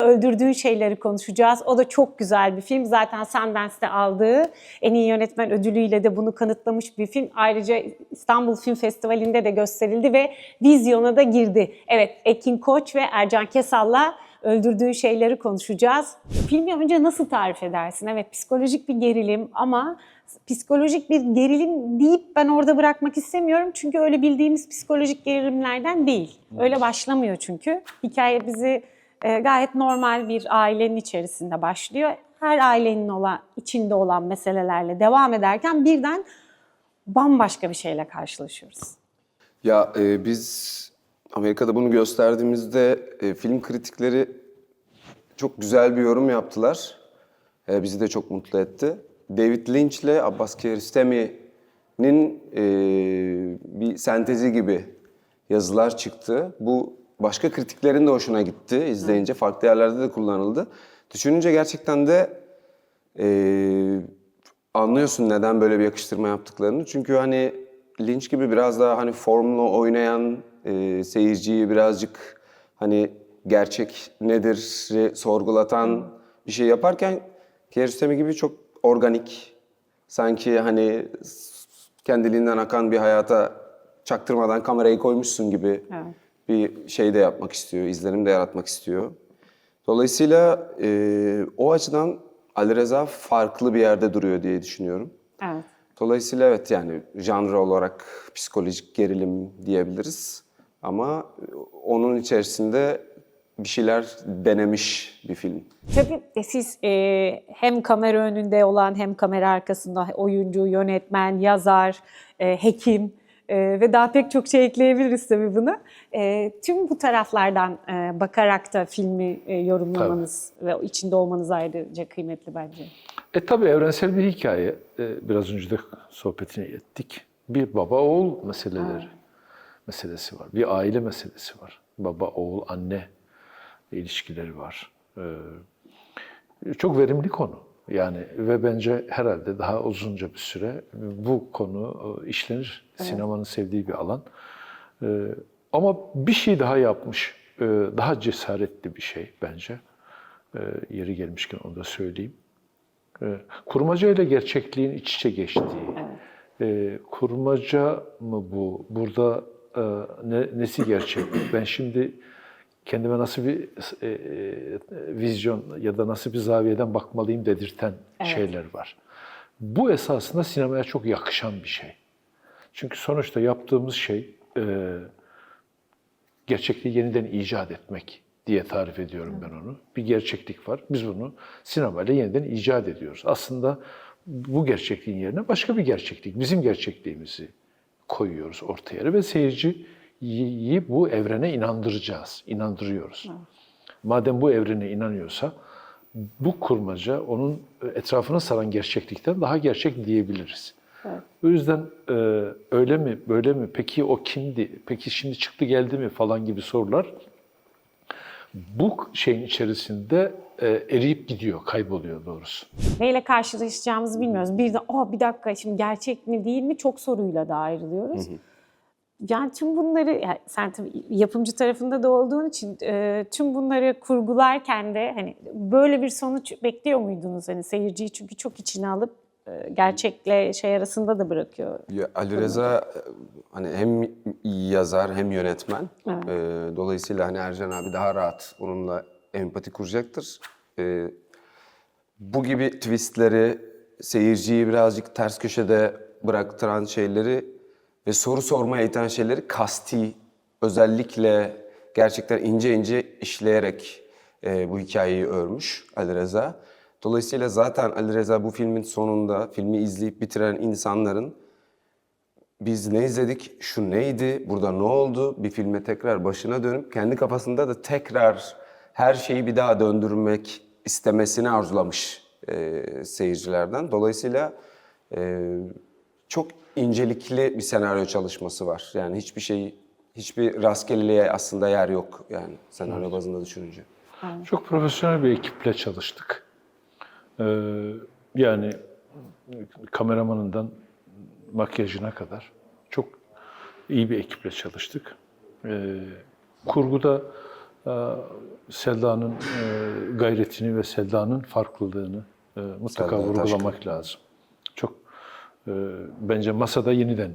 Öldürdüğün Şeyleri konuşacağız. O da çok güzel bir film. Zaten Sundance'te aldığı en iyi yönetmen ödülüyle de bunu kanıtlamış bir film. Ayrıca İstanbul Film Festivali'nde de gösterildi ve vizyona da girdi. Evet, Ekin Koç ve Ercan Kesal'la Öldürdüğün Şeyleri konuşacağız. Filmi önce nasıl tarif edersin? Evet, psikolojik bir gerilim ama psikolojik bir gerilim deyip ben orada bırakmak istemiyorum. Çünkü öyle bildiğimiz psikolojik gerilimlerden değil. Öyle başlamıyor çünkü. Hikaye bizi gayet normal bir ailenin içerisinde başlıyor. Her ailenin içinde olan meselelerle devam ederken birden bambaşka bir şeyle karşılaşıyoruz. Ya biz Amerika'da bunu gösterdiğimizde film kritikleri çok güzel bir yorum yaptılar. Bizi de çok mutlu etti. David Lynch ile Abbas Kiarostami'nin bir sentezi gibi yazılar çıktı. Bu başka kritiklerin de hoşuna gitti izleyince. Farklı yerlerde de kullanıldı. Düşününce gerçekten de anlıyorsun neden böyle bir yakıştırma yaptıklarını. Çünkü hani Lynch gibi biraz daha hani formla oynayan, seyirciyi birazcık hani gerçek nedir sorgulatan bir şey yaparken Kiarostami gibi çok organik, sanki hani kendiliğinden akan bir hayata çaktırmadan kamerayı koymuşsun gibi bir şey de yapmak istiyor, izlenim de yaratmak istiyor. Dolayısıyla o açıdan Ali Reza farklı bir yerde duruyor diye düşünüyorum. Evet. Dolayısıyla evet, yani janr olarak psikolojik gerilim diyebiliriz. Ama onun içerisinde bir şeyler denemiş bir film. Tabii siz hem kamera önünde olan hem kamera arkasında oyuncu, yönetmen, yazar, hekim ve daha pek çok şey ekleyebiliriz tabii buna. Tüm bu taraflardan bakarak da filmi yorumlamanız ve içinde olmanız ayrıca kıymetli bence. Tabii evrensel bir hikaye. Biraz önce de sohbetini ettik. Bir baba oğul meselesi var. Bir aile meselesi var. Baba, oğul, anne ilişkileri var. Çok verimli konu. Yani ve bence herhalde daha uzunca bir süre bu konu işlenir. Evet. Sinemanın sevdiği bir alan. Ama bir şey daha yapmış. Daha cesaretli bir şey bence. Yeri gelmişken onu da söyleyeyim. Kurmaca ile gerçekliğin iç içe geçtiği. Evet. Kurmaca mı bu? Burada nesi gerçek? Ben şimdi kendime nasıl bir vizyon ya da nasıl bir zaviyeden bakmalıyım dedirten şeyler var. Bu esasında sinemaya çok yakışan bir şey. Çünkü sonuçta yaptığımız şey gerçekliği yeniden icat etmek diye tarif ediyorum ben onu. Bir gerçeklik var. Biz bunu sinemayla yeniden icat ediyoruz. Aslında bu gerçekliğin yerine başka bir gerçeklik, bizim gerçekliğimizi koyuyoruz ortaya ve seyirciyi bu evrene inandırıyoruz. Evet. Madem bu evrene inanıyorsa bu kurmaca onun etrafını saran gerçeklikten daha gerçek diyebiliriz. Evet. O yüzden öyle mi, böyle mi, peki o kimdi, peki şimdi çıktı geldi mi falan gibi sorular bu şeyin içerisinde eriyip gidiyor, kayboluyor doğrusu. Neyle karşılaşacağımızı bilmiyoruz. Bir de bir dakika şimdi gerçek mi değil mi çok soruyla da ayrılıyoruz. Yani tüm bunları, yani sen tabii yapımcı tarafında da olduğun için tüm bunları kurgularken de hani böyle bir sonuç bekliyor muydunuz? Hani seyirciyi çünkü çok içine alıp gerçekle şey arasında da bırakıyor. Ya, Ali Reza hani hem yazar hem yönetmen. Evet. Dolayısıyla hani Ercan abi daha rahat onunla empati kuracaktır. Bu gibi twistleri, seyirciyi birazcık ters köşede bıraktıran şeyleri ve soru sormaya iten şeyleri kasti, özellikle gerçekten ince ince işleyerek bu hikayeyi örmüş Ali Reza. Dolayısıyla zaten Ali Reza bu filmin sonunda, filmi izleyip bitiren insanların biz ne izledik, şu neydi, burada ne oldu, bir filme tekrar başına dönüp kendi kafasında da tekrar her şeyi bir daha döndürmek istemesini arzulamış seyircilerden. Dolayısıyla çok incelikli bir senaryo çalışması var. Yani hiçbir rastgeleliğe aslında yer yok yani senaryo bazında düşününce. Çok profesyonel bir ekiple çalıştık. Yani kameramanından makyajına kadar çok iyi bir ekiple çalıştık. Kurguda Selda'nın gayretini ve Selda'nın farklılığını mutlaka Selda vurgulamak Taşkın. lazım. Çok bence masada yeniden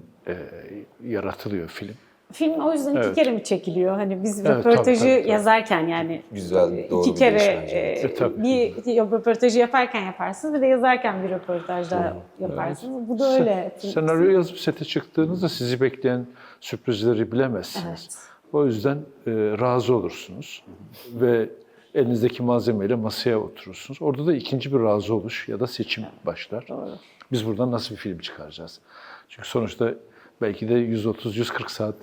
yaratılıyor film. Film o yüzden iki kere mi çekiliyor? Hani biz Evet, röportajı tabii. yazarken yani Güzel, doğru iki bir kere değiş bence. Tabii. bir röportajı yaparken yaparsınız, bir de yazarken bir röportaj daha yaparsınız. Bu da öyle. Senaryo yazıp sete çıktığınızda sizi bekleyen sürprizleri bilemezsiniz. Evet. O yüzden razı olursunuz ve elinizdeki malzemeyle masaya oturursunuz. Orada da ikinci bir razı oluş ya da seçim başlar. Doğru. Biz buradan nasıl bir film çıkaracağız? Çünkü sonuçta belki de 130-140 saat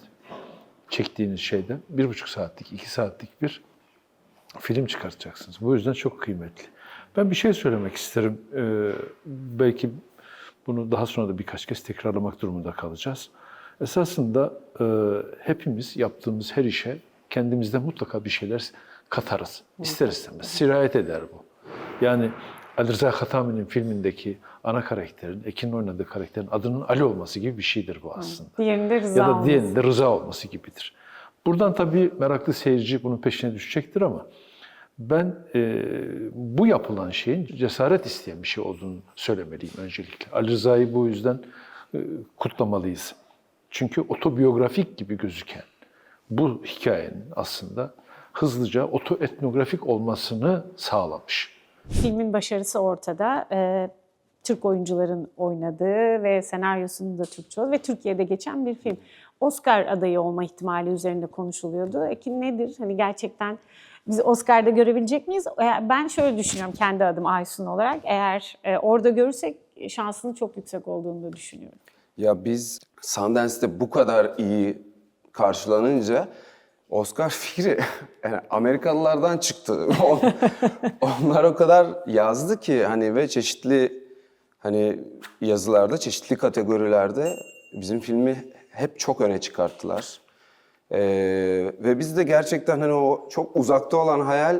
çektiğiniz şeyden 1,5 saatlik, 2 saatlik bir film çıkartacaksınız. Bu yüzden çok kıymetli. Ben bir şey söylemek isterim. Belki bunu daha sonra da birkaç kez tekrarlamak durumunda kalacağız. Esasında hepimiz yaptığımız her işe kendimizde mutlaka bir şeyler katarız. İster istemez. Sirayet eder bu. Yani Ali Rıza Hatami'nin filmindeki ana karakterin, Ekin'in oynadığı karakterin adının Ali olması gibi bir şeydir bu aslında. Diğerinde Rıza Ya da olması. diğerinde Rıza olması gibidir. Buradan tabii meraklı seyirci bunun peşine düşecektir ama ben bu yapılan şeyin cesaret isteyen bir şey olduğunu söylemeliyim öncelikle. Ali Rıza'yı bu yüzden kutlamalıyız. Çünkü otobiyografik gibi gözüken bu hikayenin aslında hızlıca otoetnografik olmasını sağlamış. Filmin başarısı ortada. Türk oyuncuların oynadığı ve senaryosunun da Türkçe olduğu ve Türkiye'de geçen bir film. Oscar adayı olma ihtimali üzerinde konuşuluyordu. Ekin nedir? Hani gerçekten bizi Oscar'da görebilecek miyiz? Ben şöyle düşünüyorum kendi adım Aysun olarak. Eğer orada görürsek şansının çok yüksek olduğunu da düşünüyorum. Ya biz Sundance'de bu kadar iyi karşılanınca Oscar fikri yani Amerikalılardan çıktı. Onlar o kadar yazdı ki hani ve çeşitli hani yazılarda, çeşitli kategorilerde bizim filmi hep çok öne çıkarttılar. Ve biz de gerçekten hani o çok uzakta olan hayal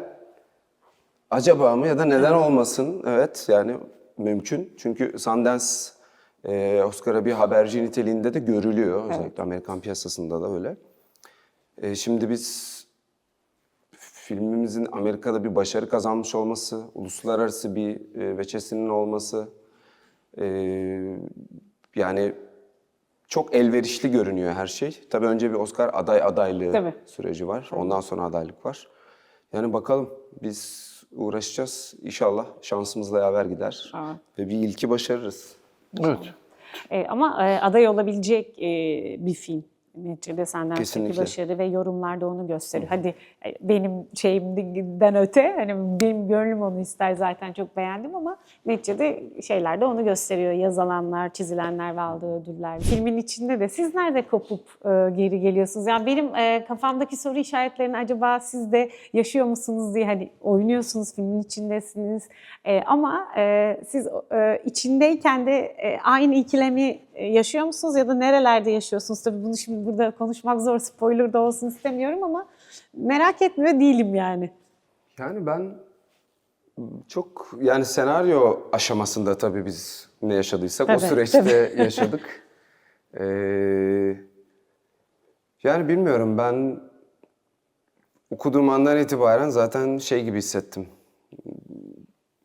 acaba mı ya da neden olmasın? Evet yani mümkün. Çünkü Sundance Oscar'a bir haberci niteliğinde de görülüyor. Özellikle Amerikan piyasasında da öyle. Şimdi biz filmimizin Amerika'da bir başarı kazanmış olması, uluslararası bir veçesinin olması yani çok elverişli görünüyor her şey. Tabii önce bir Oscar adaylığı Tabii. süreci var. Ondan sonra adaylık var. Yani bakalım biz uğraşacağız. İnşallah şansımızla yaver gider. Evet. Ve bir ilki başarırız. Evet. Ama aday olabilecek bir film. Neticede senden Kesinlikle. başarı ve yorumlar da onu gösteriyor. Hadi benim şeyimden öte, hani benim gönlüm onu ister zaten çok beğendim ama neticede şeyler de onu gösteriyor. Yazılanlar, çizilenler ve aldığı ödüller. Filmin içinde de siz nerede kopup geri geliyorsunuz? Yani benim kafamdaki soru işaretlerini acaba siz de yaşıyor musunuz diye, hani oynuyorsunuz, filmin içindesiniz ama siz içindeyken de aynı ikilemi yaşıyor musunuz ya da nerelerde yaşıyorsunuz? Tabii bunu şimdi burada konuşmak zor, spoiler da olsun istemiyorum ama merak etmiyor değilim yani. Yani ben çok yani senaryo aşamasında tabii biz ne yaşadıysak o Tabii, süreçte yaşadık. Yani bilmiyorum ben okuduğum andan itibaren zaten şey gibi hissettim.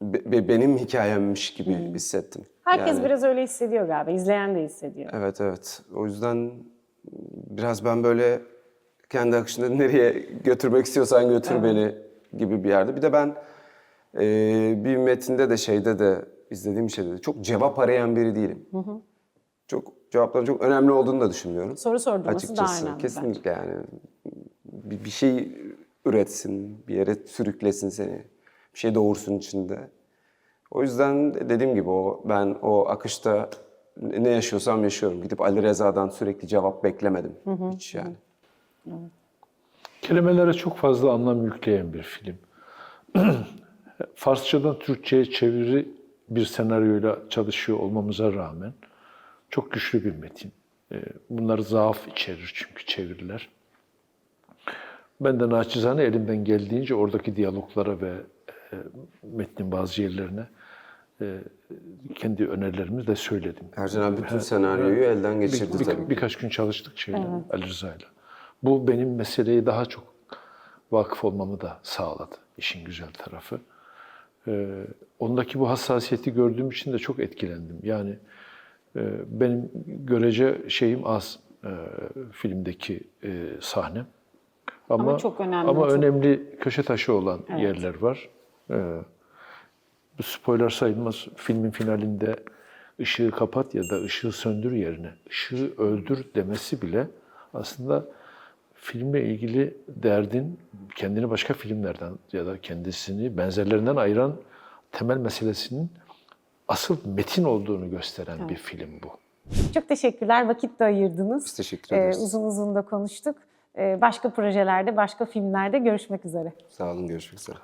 Benim hikayemmiş gibi hissettim. Herkes Yani, biraz öyle hissediyor galiba, izleyen de hissediyor. evet evet. O yüzden biraz ben böyle kendi akışında nereye götürmek istiyorsan götür beni gibi bir yerde. Bir de ben bir metinde de şeyde de izlediğim şeyde de çok cevap arayan biri değilim. Çok cevapların çok önemli olduğunu da düşünmüyorum. Soru sordurması Açıkçası. daha önemli Kesinlikle yani. Bir şey üretsin, bir yere sürüklesin seni. Bir şey doğursun içinde. O yüzden dediğim gibi ben o akışta ne yaşıyorsam yaşıyorum. Gidip Ali Reza'dan sürekli cevap beklemedim hiç yani. Kelimelere çok fazla anlam yükleyen bir film. Farsçadan Türkçe'ye çeviri bir senaryoyla çalışıyor olmamıza rağmen çok güçlü bir metin. Bunlar zaaf içerir çünkü çeviriler. Ben de naçizane elimden geldiğince oradaki diyaloglara ve metnin bazı yerlerine kendi önerilerimi de söyledim. Ercan abi bütün senaryoyu elden geçirdi tabii. Birkaç gün çalıştık Ali Rıza'yla. Bu benim meseleyi daha çok vakıf olmamı da sağladı işin güzel tarafı. Ondaki bu hassasiyeti gördüğüm için de çok etkilendim. Yani benim görece şeyim az filmdeki sahnem. Ama çok önemli, Ama çok. önemli köşe taşı olan yerler var. Bu spoiler sayılmaz. Filmin finalinde ışığı kapat ya da ışığı söndür yerine ışığı öldür demesi bile aslında filmle ilgili derdin kendini başka filmlerden ya da kendisini benzerlerinden ayıran temel meselesinin asıl metin olduğunu gösteren bir film bu. Çok teşekkürler. Vakit de ayırdınız. Biz teşekkür ederiz. Uzun uzun da konuştuk. Başka projelerde, başka filmlerde görüşmek üzere. Sağ olun, görüşmek üzere.